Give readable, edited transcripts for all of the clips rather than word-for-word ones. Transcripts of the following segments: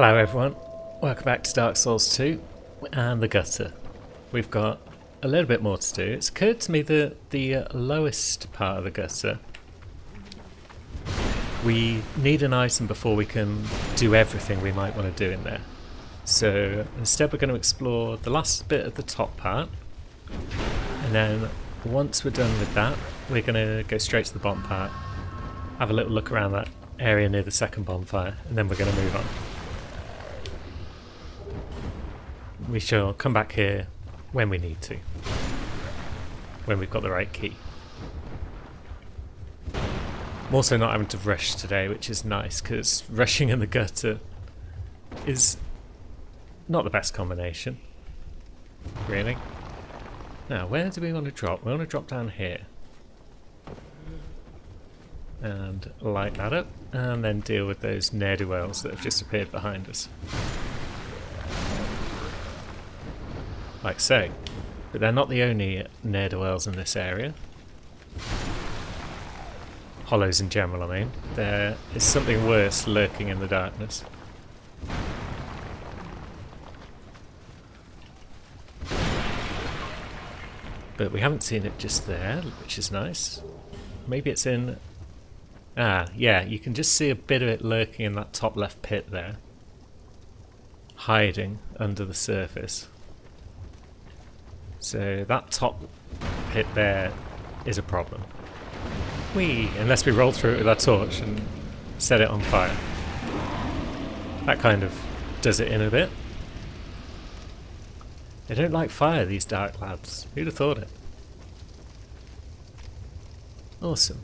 Hello everyone, welcome back to Dark Souls 2 and the Gutter. We've got a little bit more to do. It's occurred to me that the lowest part of the Gutter, we need an item before we can do everything we might want to do in there. So instead we're going to explore the last bit of the top part, and then once we're done with that we're going to go straight to the bottom part, have a little look around that area near the second bonfire, and then we're going to move on. We shall come back here when we need to, when we've got the right key. I'm also not having to rush today, which is nice, because rushing in the Gutter is not the best combination, really. Now, where do we want to drop? We want to drop down here. And light that up, and then deal with those ne'er-do-wells that have just appeared behind us. Like so. But they're not the only ne'er-do-wells in this area. Hollows in general, I mean. There is something worse lurking in the darkness. But we haven't seen it just there, which is nice. Maybe it's in... Ah, yeah, you can just see a bit of it lurking in that top left pit there. Hiding under the surface. So that top pit there is a problem. Unless we roll through it with our torch and set it on fire. That kind of does it in a bit. They don't like fire, these dark lads. Who'd have thought it? Awesome.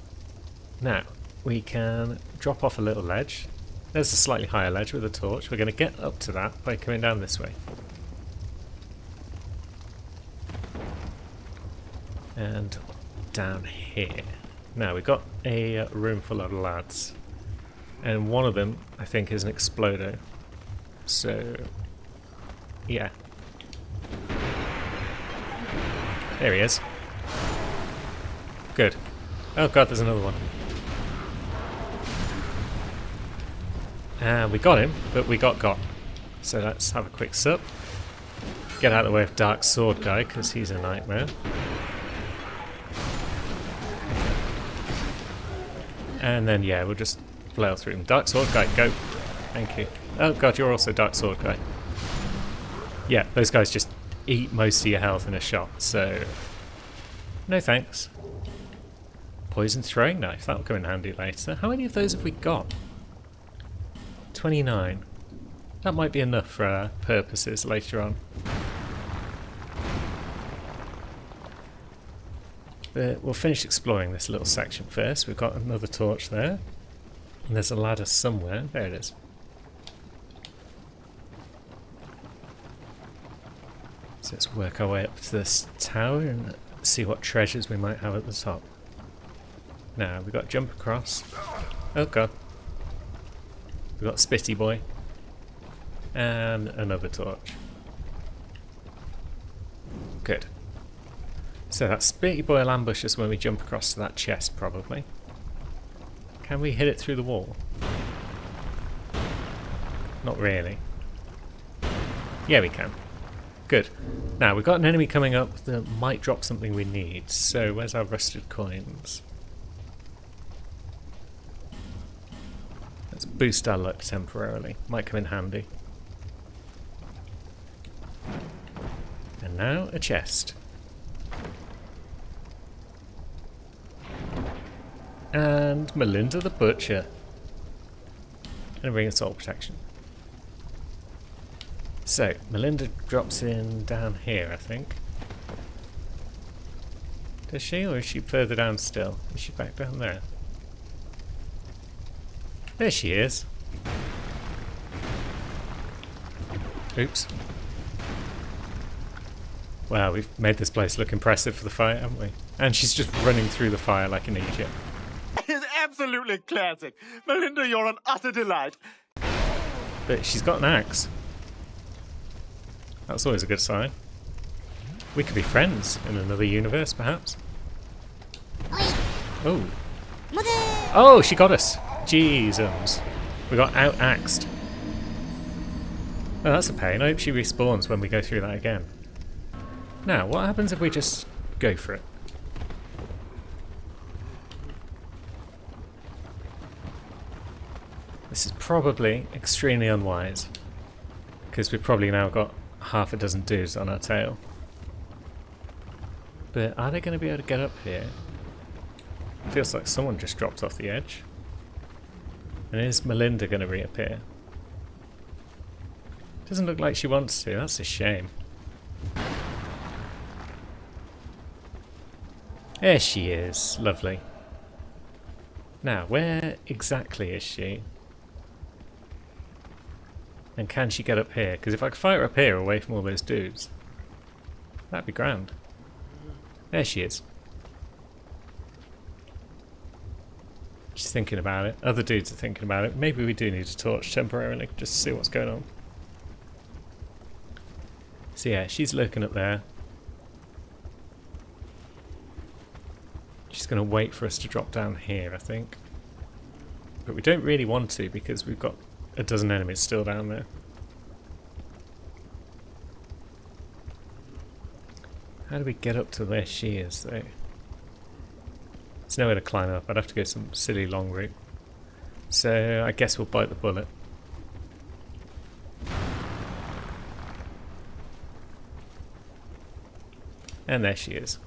Now, we can drop off a little ledge. There's a slightly higher ledge with a torch. We're going to get up to that by coming down this way. And down here. Now, we've got a room full of lads. And one of them, I think, is an explodo. So, yeah. There he is. Good. Oh god, there's another one. And we got him, but we got. So let's have a quick sup. Get out of the way of Dark Sword Guy, because he's a nightmare. And then, yeah, we'll just flail through him. Dark Sword Guy, go. Thank you. Oh god, you're also Dark Sword Guy. Yeah, those guys just eat most of your health in a shot, so... No thanks. Poison throwing knife, that'll come in handy later. How many of those have we got? 29. That might be enough for our purposes later on. But we'll finish exploring this little section first. We've got another torch there. And there's a ladder somewhere. There it is. So let's work our way up to this tower and see what treasures we might have at the top. Now, we've got to jump across. Oh god. We've got Spitty Boy. And another torch. Good. So that Spitty Boy will ambush us when we jump across to that chest, probably. Can we hit it through the wall? Not really. Yeah, we can. Good. Now, we've got an enemy coming up that might drop something we need. So, where's our rusted coins? Let's boost our luck temporarily. Might come in handy. And now, a chest. And Melinda the Butcher. And ring of soul protection. So, Melinda drops in down here, I think. Does she, or is she further down still? Is she back down there? There she is. Oops. Wow, we've made this place look impressive for the fight, haven't we? And she's just running through the fire like an idiot. It's absolutely classic. Melinda, you're an utter delight. But she's got an axe. That's always a good sign. We could be friends in another universe, perhaps. Oh. Oh, she got us. Jesus. We got out-axed. Oh, that's a pain. I hope she respawns when we go through that again. Now, what happens if we just go for it? This is probably extremely unwise, because we've probably now got half a dozen dudes on our tail. But are they going to be able to get up here? Feels like someone just dropped off the edge. And is Melinda going to reappear? Doesn't look like she wants to. That's a shame. There she is. Lovely. Now, where exactly is she? And can she get up here? Because if I could fight her up here away from all those dudes, that'd be grand. There she is. She's thinking about it. Other dudes are thinking about it. Maybe we do need a torch temporarily, just to see what's going on. So yeah, she's looking up there. She's going to wait for us to drop down here, I think. But we don't really want to, because we've got a dozen enemies still down there. How do we get up to where she is, though? There's nowhere to climb up. I'd have to go some silly long route. So I guess we'll bite the bullet. And there she is.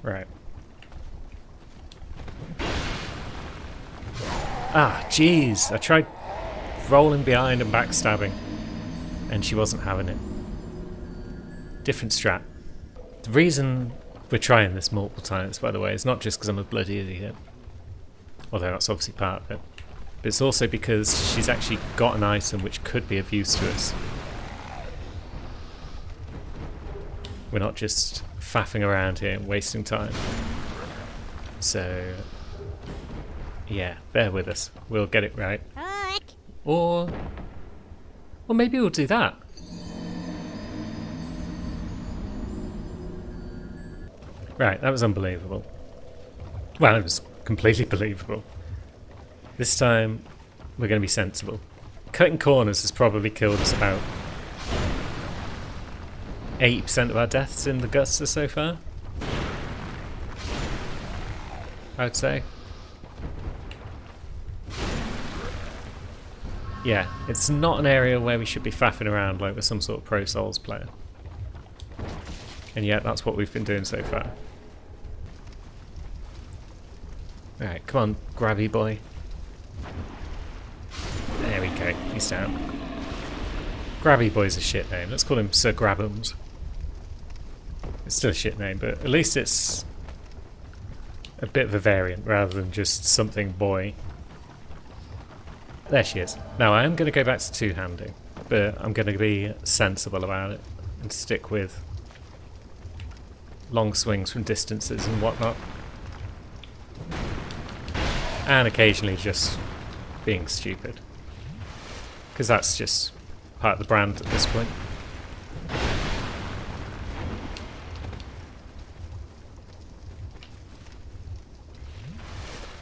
Right. Ah, jeez. I tried rolling behind and backstabbing, and she wasn't having it. Different strat. The reason we're trying this multiple times, by the way, is not just because I'm a bloody idiot, although that's obviously part of it, but it's also because she's actually got an item which could be of use to us. We're not just faffing around here and wasting time. So, yeah, bear with us. We'll get it right. Or maybe we'll do that. Right, that was unbelievable. Well, it was completely believable. This time, we're going to be sensible. Cutting corners has probably killed us about 80% of our deaths in the Gusta so far, I would say. Yeah, it's not an area where we should be faffing around like we're some sort of Pro Souls player. And yet, that's what we've been doing so far. Alright, come on, grabby boy. There we go, he's down. Grabby boy's a shit name. Let's call him Sir Grabums. It's still a shit name, but at least it's a bit of a variant rather than just something boy. There she is. Now I am going to go back to two-handing, but I'm going to be sensible about it and stick with long swings from distances and whatnot. And occasionally just being stupid. Because that's just part of the brand at this point.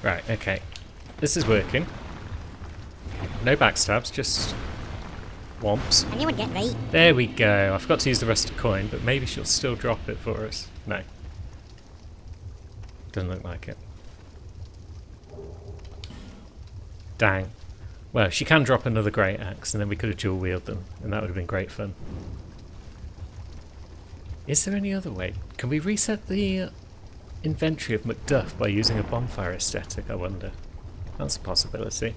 Right, okay. This is working. No backstabs, just womps. And you would get right. There we go. I forgot to use the rusted coin, but maybe she'll still drop it for us. No. Doesn't look like it. Dang. Well, she can drop another great axe, and then we could have dual wielded them, and that would have been great fun. Is there any other way? Can we reset the inventory of Macduff by using a bonfire aesthetic, I wonder? That's a possibility.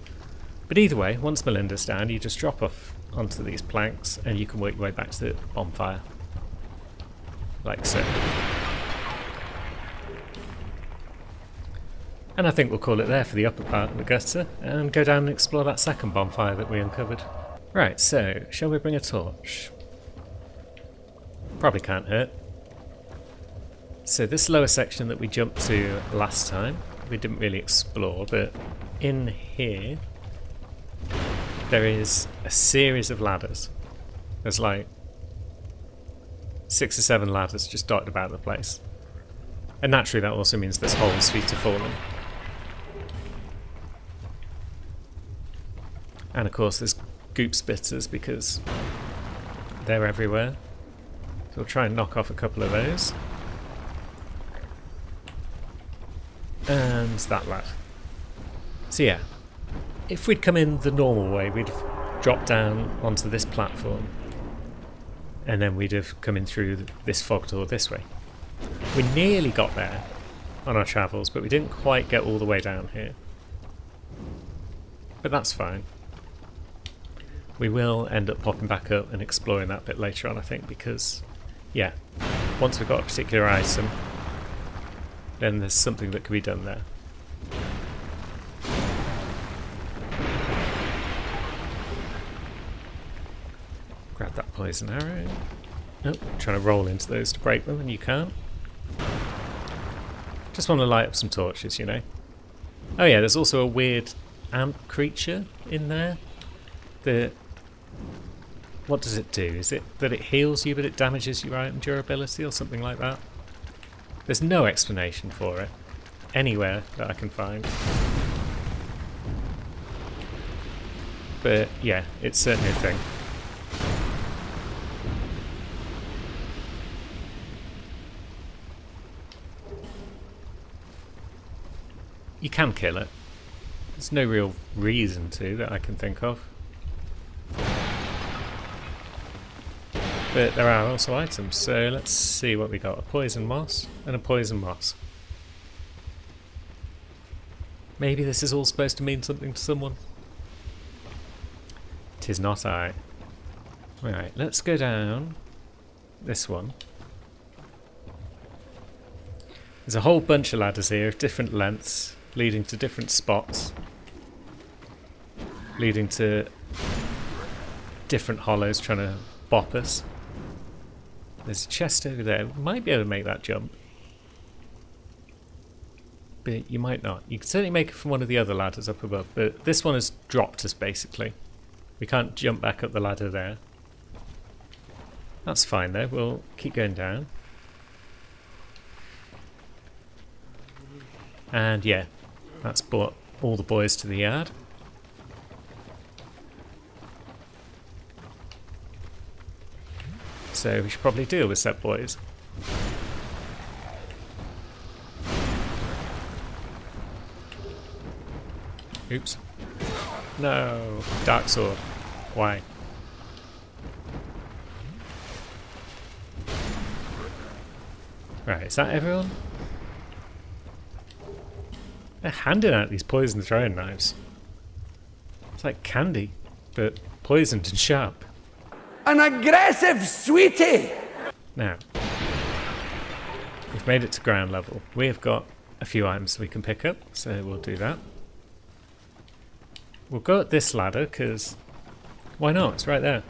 But either way, once Melinda's down, you just drop off onto these planks, and you can work your way back to the bonfire. Like so. And I think we'll call it there for the upper part of the gutter, and go down and explore that second bonfire that we uncovered. Right, so, shall we bring a torch? Probably can't hurt. So this lower section that we jumped to last time, we didn't really explore, but in here, there is a series of ladders. There's like 6 or 7 ladders just dotted about the place. And naturally that also means there's holes for you to fall in. And of course there's goop spitters because they're everywhere. So we'll try and knock off a couple of those. And that lad. So yeah, if we'd come in the normal way, we'd have dropped down onto this platform. And then we'd have come in through this fog door this way. We nearly got there on our travels, but we didn't quite get all the way down here. But that's fine. We will end up popping back up and exploring that bit later on, I think, because, yeah, once we've got a particular item, then there's something that can be done there. Grab that poison arrow. Nope, trying to roll into those to break them, and you can't. Just want to light up some torches, you know. Oh yeah, there's also a weird ant creature in there. What does it do? Is it that it heals you but it damages your item durability or something like that? There's no explanation for it anywhere that I can find. But yeah, it's certainly a thing. You can kill it. There's no real reason to that I can think of. But there are also items, so let's see what we got. A poison moss and a poison moss. Maybe this is all supposed to mean something to someone. 'Tis not I. Right, let's go down this one. There's a whole bunch of ladders here of different lengths, leading to different spots, leading to different hollows trying to bop us. There's a chest over there. We might be able to make that jump, but you might not. You can certainly make it from one of the other ladders up above, but this one has dropped us basically. We can't jump back up the ladder there. That's fine though, we'll keep going down. And yeah, that's brought all the boys to the yard. So we should probably deal with set boys. Oops. No, dark sword. Why? Right, is that everyone? They're handing out these poison throwing knives. It's like candy, but poisoned and sharp. An aggressive sweetie! Now, we've made it to ground level. We have got a few items we can pick up, so we'll do that. We'll go at this ladder, because why not? It's right there.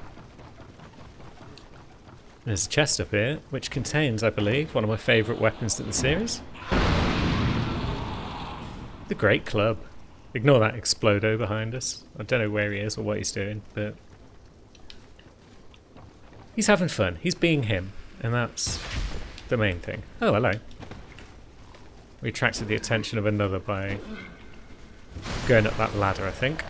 There's a chest up here, which contains, I believe, one of my favourite weapons in the series. The Great Club. Ignore that Explodo behind us. I don't know where he is or what he's doing, but he's having fun. He's being him, and that's the main thing. Oh, hello. We attracted the attention of another by going up that ladder, I think.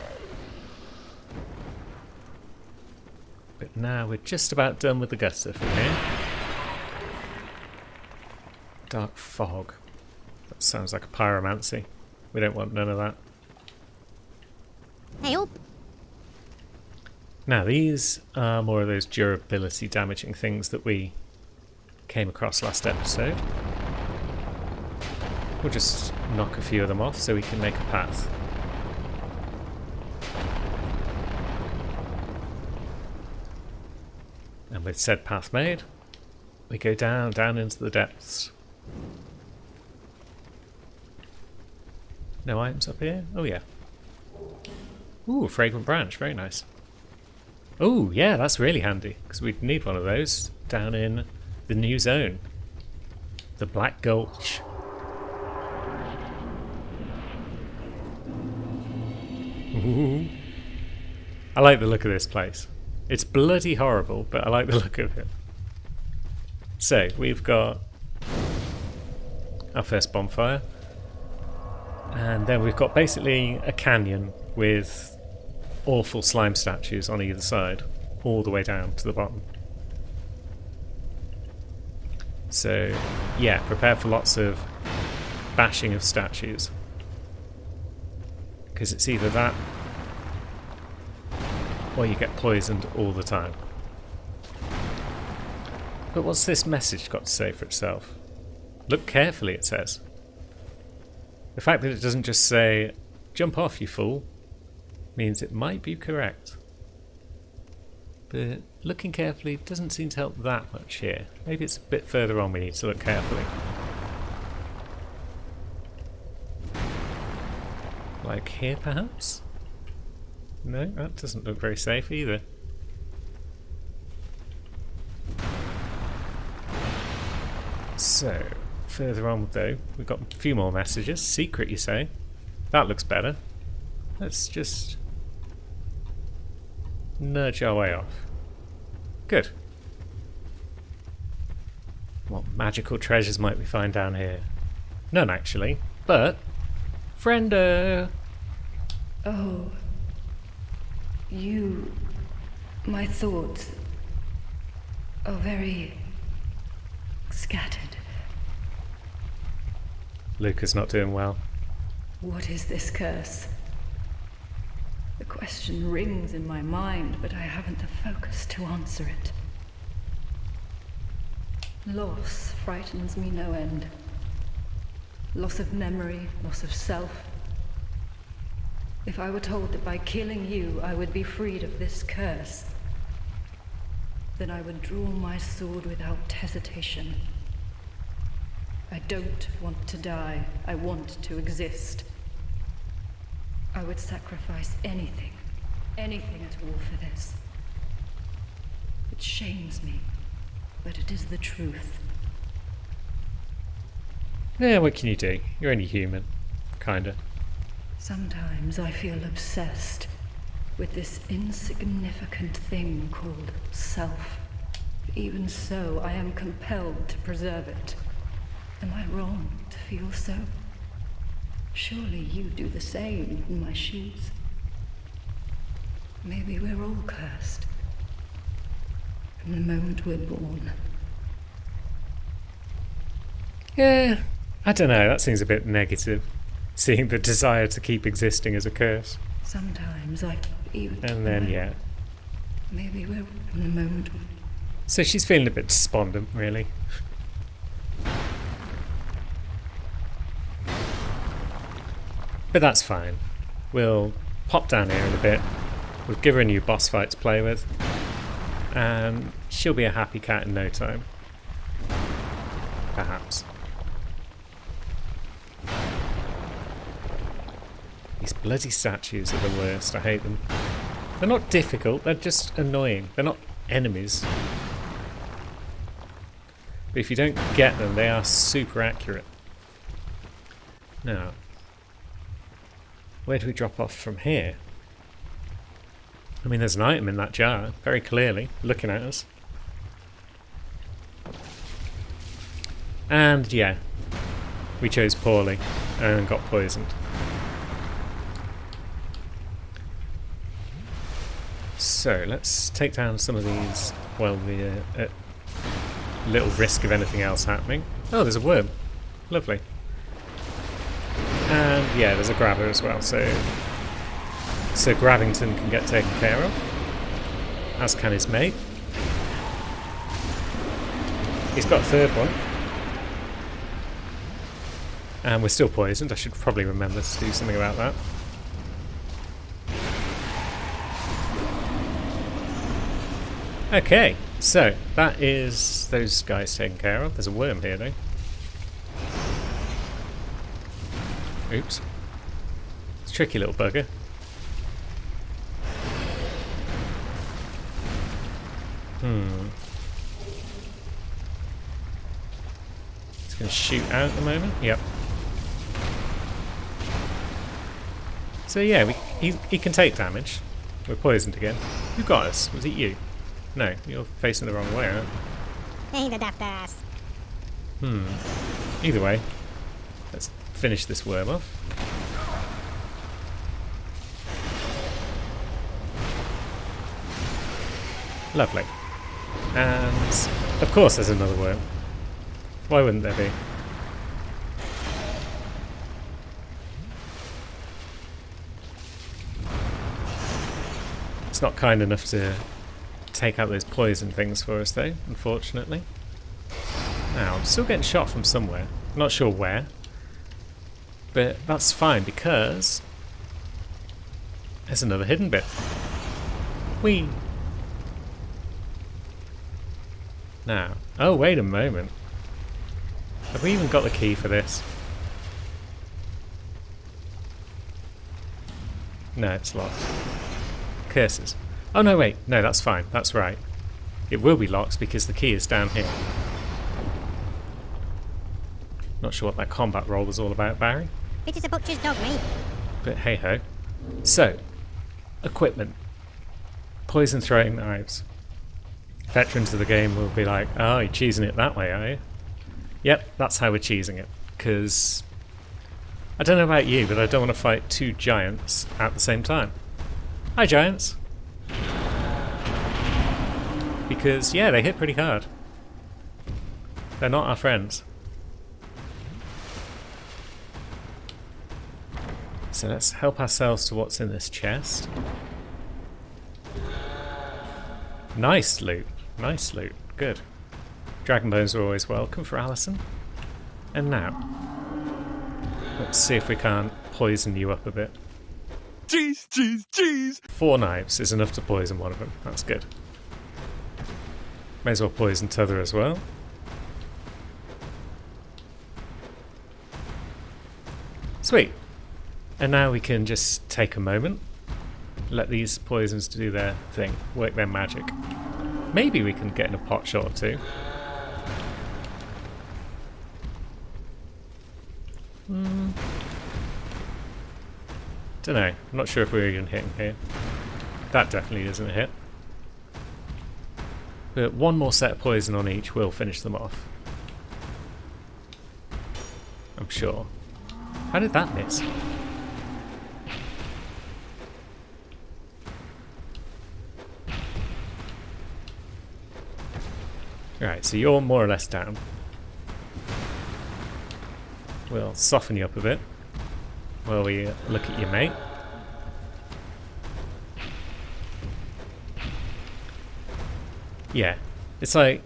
But now we're just about done with the gutter from here. Dark fog. That sounds like a pyromancy. We don't want none of that. Help. Now these are more of those durability damaging things that we came across last episode. We'll just knock a few of them off so we can make a path. And with said path made, we go down into the depths. No items up here? Oh yeah. Ooh, fragrant branch, very nice. Oh yeah, that's really handy, because we'd need one of those down in the new zone. The Black Gulch. Ooh. I like the look of this place. It's bloody horrible, but I like the look of it. So, we've got our first bonfire. And then we've got basically a canyon with awful slime statues on either side, all the way down to the bottom. So, yeah, prepare for lots of bashing of statues. Because it's either that, or you get poisoned all the time. But what's this message got to say for itself? Look carefully, it says. The fact that it doesn't just say, jump off, you fool, means it might be correct. But looking carefully doesn't seem to help that much here. Maybe it's a bit further on we need to look carefully. Like here, perhaps? No, that doesn't look very safe either. So, further on though, we've got a few more messages. Secret, you say? That looks better. Let's just nudge our way off. Good. What magical treasures might we find down here? None, actually. But, friendo! Oh, you... my thoughts are very scattered. Luca's not doing well. What is this curse? The question rings in my mind, but I haven't the focus to answer it. Loss frightens me no end. Loss of memory, loss of self. If I were told that by killing you I would be freed of this curse, then I would draw my sword without hesitation. I don't want to die. I want to exist. I would sacrifice anything at all for this. It shames me, but it is the truth. Yeah, what can you do? You're only human. Kinda. Sometimes I feel obsessed with this insignificant thing called self. Even so, I am compelled to preserve it. Am I wrong to feel so? Surely you do the same in my shoes. Maybe we're all cursed from the moment we're born. Yeah, I don't know, that seems a bit negative. Seeing the desire to keep existing as a curse. Sometimes I even... And then, yeah. Maybe we're from the moment we... So she's feeling a bit despondent, really. But that's fine. We'll pop down here in a bit. We'll give her a new boss fight to play with. And she'll be a happy cat in no time. Perhaps. These bloody statues are the worst. I hate them. They're not difficult, they're just annoying. They're not enemies. But if you don't get them, they are super accurate. Now, where do we drop off from here? I mean, there's an item in that jar, very clearly, looking at us. And yeah, we chose poorly and got poisoned. So let's take down some of these while we're at little risk of anything else happening. Oh, there's a worm. Lovely. And yeah, there's a grabber as well, so Grabbington can get taken care of, as can his mate. He's got a third one. And we're still poisoned. I should probably remember to do something about that. Okay, so that is those guys taken care of. There's a worm here though. Oops. It's a tricky little bugger. It's going to shoot out at the moment. Yep. So yeah, he can take damage. We're poisoned again. Who got us? Was it you? No, you're facing the wrong way, aren't you? Ain't the daft ass. Either way, let's finish this worm off. Lovely. And of course there's another worm. Why wouldn't there be? It's not kind enough to take out those poison things for us though, unfortunately. Now, I'm still getting shot from somewhere. Not sure where. But that's fine because there's another hidden bit. Whee! Now, oh wait a moment. Have we even got the key for this? No, it's locked. Curses. Oh no, wait. No, that's fine. That's right. It will be locked because the key is down here. Not sure what that combat roll was all about, Barry. It is a butcher's dog, mate. But hey ho. So, equipment. Poison throwing knives. Veterans of the game will be like, oh, you're cheesing it that way, are you? Yep, that's how we're cheesing it. Because I don't know about you, but I don't want to fight two giants at the same time. Hi, giants. Because, yeah, they hit pretty hard. They're not our friends. So let's help ourselves to what's in this chest. Nice loot. Nice loot. Good. Dragon bones are always welcome for Alison. And now, let's see if we can't poison you up a bit. Jeez, jeez, jeez. 4 knives is enough to poison one of them. That's good. May as well poison t'other as well. Sweet. And now we can just take a moment, let these poisons do their thing, work their magic. Maybe we can get in a pot shot or two. Don't know. I'm not sure if we're even hitting here. That definitely isn't a hit. But one more set of poison on each will finish them off. I'm sure. How did that miss? Alright, so you're more or less down. We'll soften you up a bit while we look at your mate. Yeah, it's like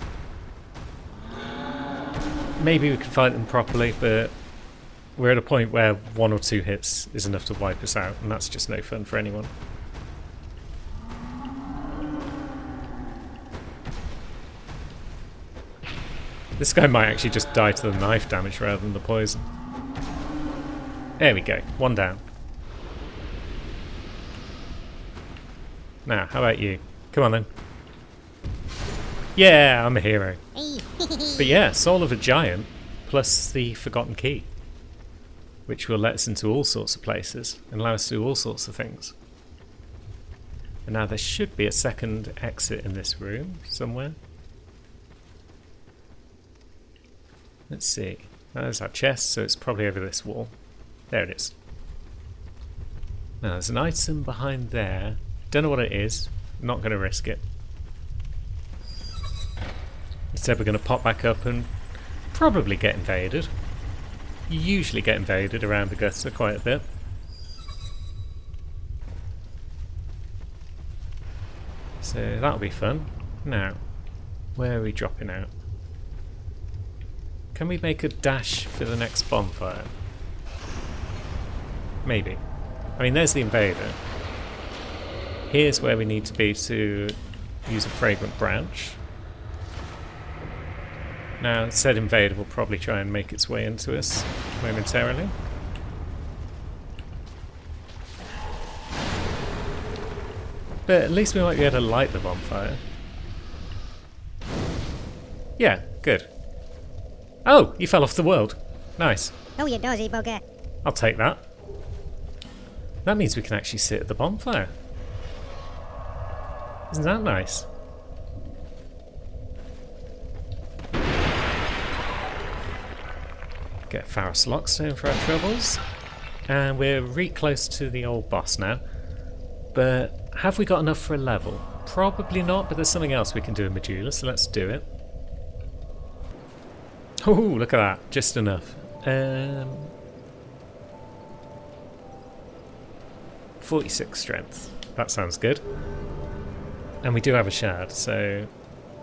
maybe we can fight them properly, but we're at a point where 1 or 2 hits is enough to wipe us out, and that's just no fun for anyone. This guy might actually just die to the knife damage rather than the poison. There we go, 1 down. Now, how about you? Come on then. Yeah, I'm a hero. But yeah, Soul of a Giant plus the Forgotten Key, which will let us into all sorts of places and allow us to do all sorts of things. And now there should be a second exit in this room somewhere. Let's see. There's our chest, so it's probably over this wall. There it is. Now there's an item behind there. Don't know what it is. Not going to risk it. Instead we're going to pop back up and probably get invaded. You usually get invaded around the gutter quite a bit. So that'll be fun. Now, where are we dropping out? Can we make a dash for the next bonfire? Maybe. I mean, there's the invader. Here's where we need to be to use a fragrant branch. Now, said invader will probably try and make its way into us momentarily. But at least we might be able to light the bonfire. Yeah, good. Oh, you fell off the world. Nice. Oh, you dozy bugger. I'll take that. That means we can actually sit at the bonfire. Isn't that nice? Get Pharos Lockstone for our troubles. And we're really close to the old boss now. But have we got enough for a level? Probably not, but there's something else we can do in Majula, so let's do it. Oh, look at that. Just enough. 46 strength. That sounds good. And we do have a shard, so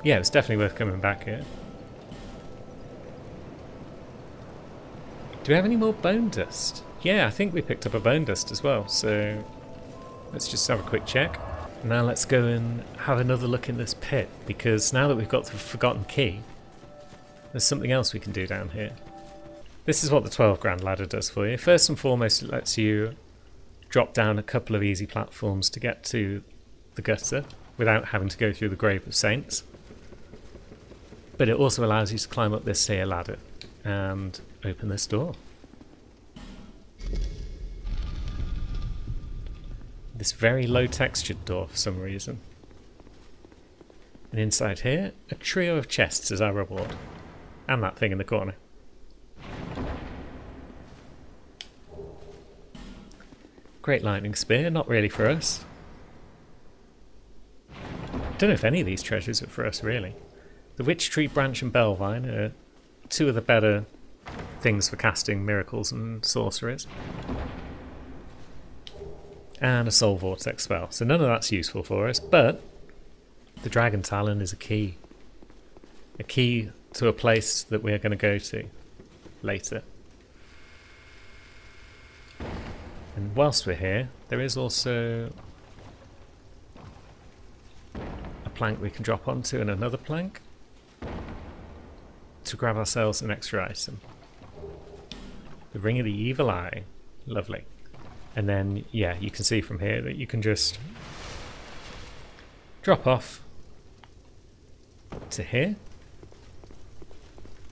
yeah, it's definitely worth coming back here. Do we have any more bone dust? Yeah, I think we picked up a bone dust as well, so let's just have a quick check. Now let's go and have another look in this pit, because now that we've got the Forgotten Key, there's something else we can do down here. This is what the 12 grand ladder does for you. First and foremost, it lets you drop down a couple of easy platforms to get to the gutter without having to go through the Grave of Saints. But it also allows you to climb up this here ladder and open this door. This very low textured door for some reason. And inside here, a trio of chests as our reward. And that thing in the corner. Great lightning spear, not really for us. Don't know if any of these treasures are for us really. The Witch Tree Branch and Bellvine are two of the better things for casting miracles and sorceries. And a Soul Vortex spell. So none of that's useful for us, but the Dragon Talon is a key. A key to a place that we're going to go to later. And whilst we're here, there is also a plank we can drop onto and another plank to grab ourselves an extra item. The Ring of the Evil Eye. Lovely. And then, yeah, you can see from here that you can just drop off to here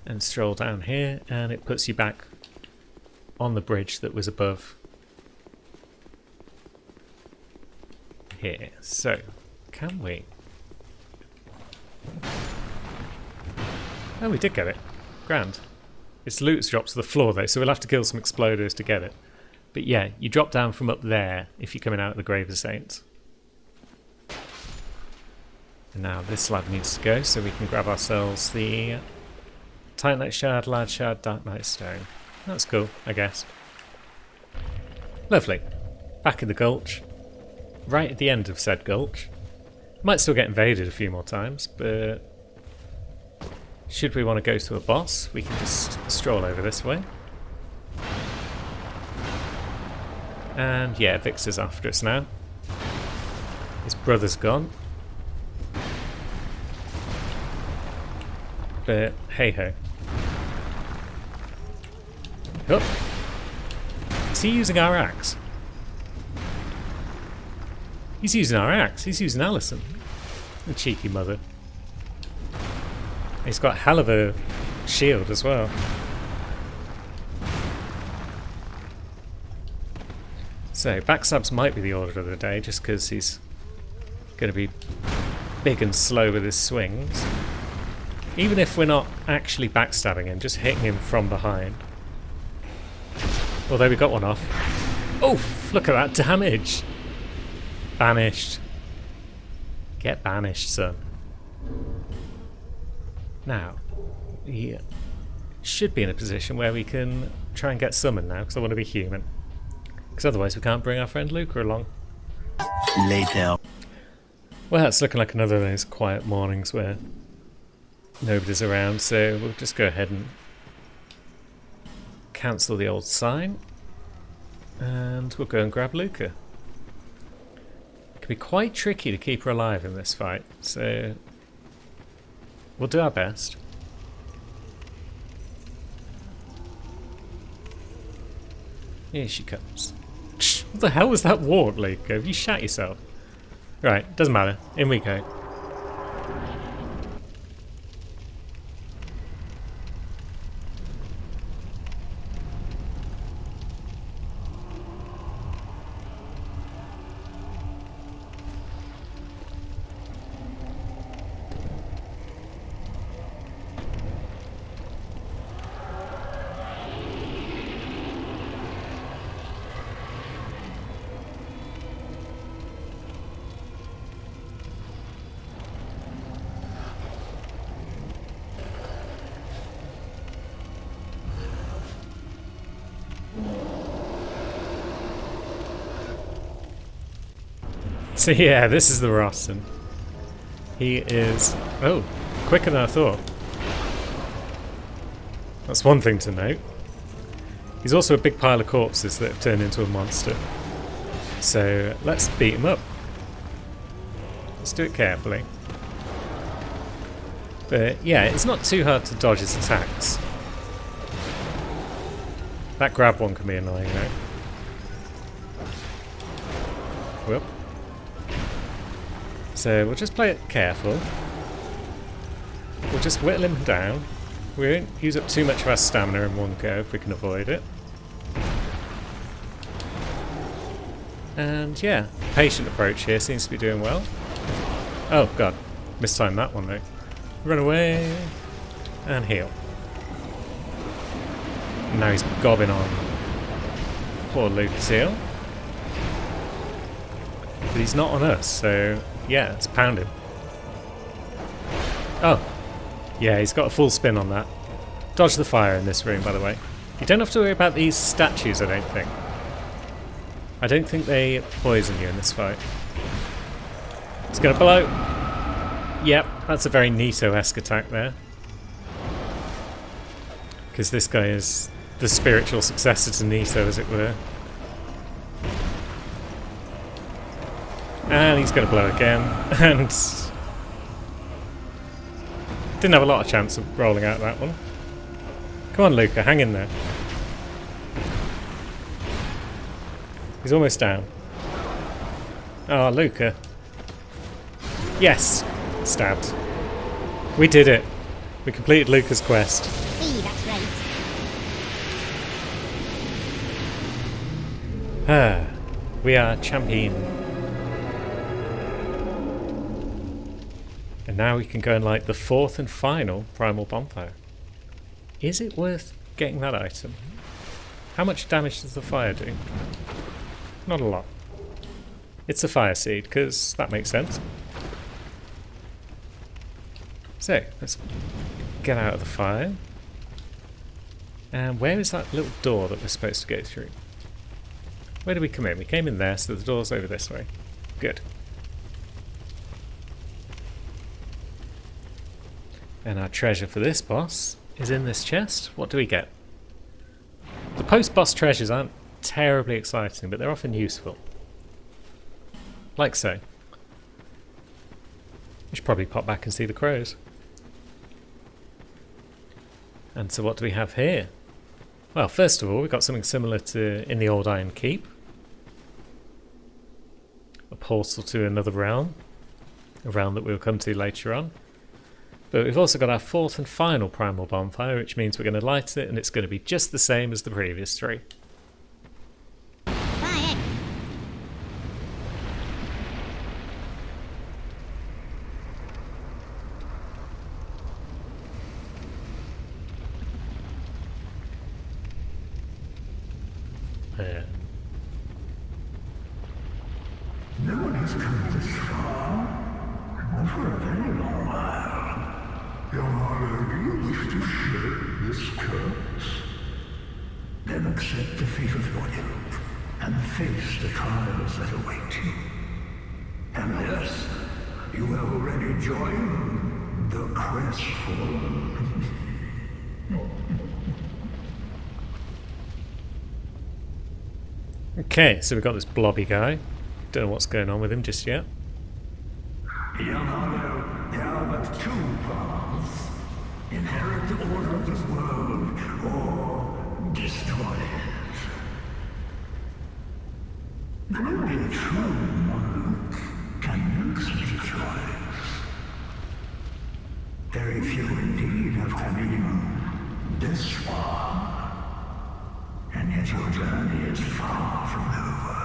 and stroll down here, and it puts you back on the bridge that was above here. So, can we? Oh, we did get it. Grand. Its loot's dropped to the floor though, so we'll have to kill some exploders to get it. But yeah, you drop down from up there if you're coming out of the Grave of Saints. And now this lad needs to go, so we can grab ourselves the Titanite Shard, Lad Shard, Dark Knight Stone. That's cool, I guess. Lovely. Back in the gulch. Right at the end of said gulch. Might still get invaded a few more times, but should we want to go to a boss, we can just stroll over this way. And yeah, Vix's after us now. His brother's gone. But hey ho. Oh. Is he using our axe? He's using our axe. He's using Alison. The cheeky mother. He's got a hell of a shield as well. So, backstabs might be the order of the day, just because he's going to be big and slow with his swings. Even if we're not actually backstabbing him, just hitting him from behind. Although we got one off. Oof! Look at that damage! Banished. Get banished, son. Now, we should be in a position where we can try and get summoned now, because I want to be human. Because otherwise we can't bring our friend Luca along. Later. Well, it's looking like another of those quiet mornings where nobody's around, so we'll just go ahead and cancel the old sign. And we'll go and grab Luca. It can be quite tricky to keep her alive in this fight, so we'll do our best. Here she comes. What the hell was that ward, Luca? Have you shat yourself? Right, doesn't matter. In we go. So yeah, this is the Rossin. He is, oh, quicker than I thought. That's one thing to note. He's also a big pile of corpses that have turned into a monster. So let's beat him up. Let's do it carefully. But yeah, it's not too hard to dodge his attacks. That grab one can be annoying though. Whoop. So we'll just play it careful. We'll just whittle him down. We won't use up too much of our stamina in one go if we can avoid it. And yeah, patient approach here seems to be doing well. Oh god, mistimed that one though. Run away and heal. And now he's gobbing on poor Lucille. But he's not on us, so yeah, let's pound him. Oh, yeah, he's got a full spin on that. Dodge the fire in this room, by the way. You don't have to worry about these statues, I don't think. I don't think they poison you in this fight. It's gonna blow. Yep, that's a very Nito-esque attack there. Because this guy is the spiritual successor to Nito, as it were. And he's going to blow again. And didn't have a lot of chance of rolling out that one. Come on, Luca, hang in there. He's almost down. Oh, Luca. Yes! Stabbed. We did it. We completed Luca's quest. Hey, that's right. Ah, we are champion. And now we can go and light the fourth and final primal bonfire. Is it worth getting that item? How much damage does the fire do? Not a lot. It's a fire seed, because that makes sense. So, let's get out of the fire. And where is that little door that we're supposed to go through? Where did we come in? We came in there, so the door's over this way. Good. And our treasure for this boss is in this chest. What do we get? The post-boss treasures aren't terribly exciting, but they're often useful. Like so. We should probably pop back and see the crows. And so what do we have here? Well, first of all, we've got something similar to in the old Iron Keep. A portal to another realm. A realm that we'll come to later on. But we've also got our fourth and final primal bonfire, which means we're going to light it and it's going to be just the same as the previous three. Fire. Yeah. No one has come this far, not for a very long while. Your Honor, do you wish to shed this curse? Then accept the fate of your youth, and face the trials that await you. And yes, you have already joined the Crestfallen. Okay, so we've got this blobby guy. Don't know what's going on with him just yet. Young Hollow, there are but two paths. Inherit the order of this world, or destroy it. Only a true monarch can make such a choice. Very few indeed have come even this far. And yet your journey is far from over.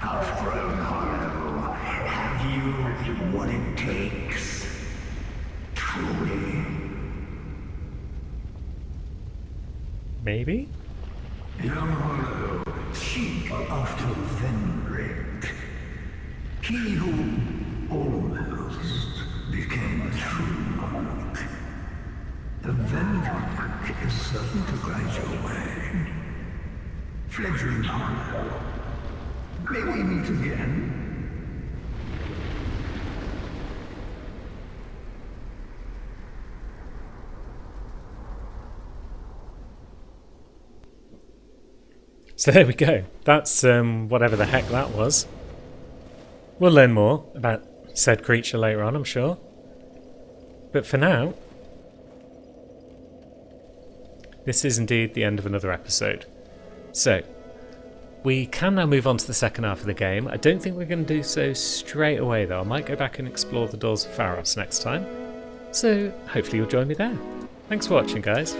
Outgrown Hollow, have you what it takes? Truly? Maybe? Young Hollow, seek after Vendrick. He who almost became a true monarch. The Vendrick is certain to guide your way. Fledgling Hollow, may we meet again? So there we go. That's whatever the heck that was. We'll learn more about said creature later on, I'm sure. But for now, this is indeed the end of another episode. So, we can now move on to the second half of the game. I don't think we're going to do so straight away though. I might go back and explore the Doors of Pharos next time. So, hopefully you'll join me there. Thanks for watching, guys.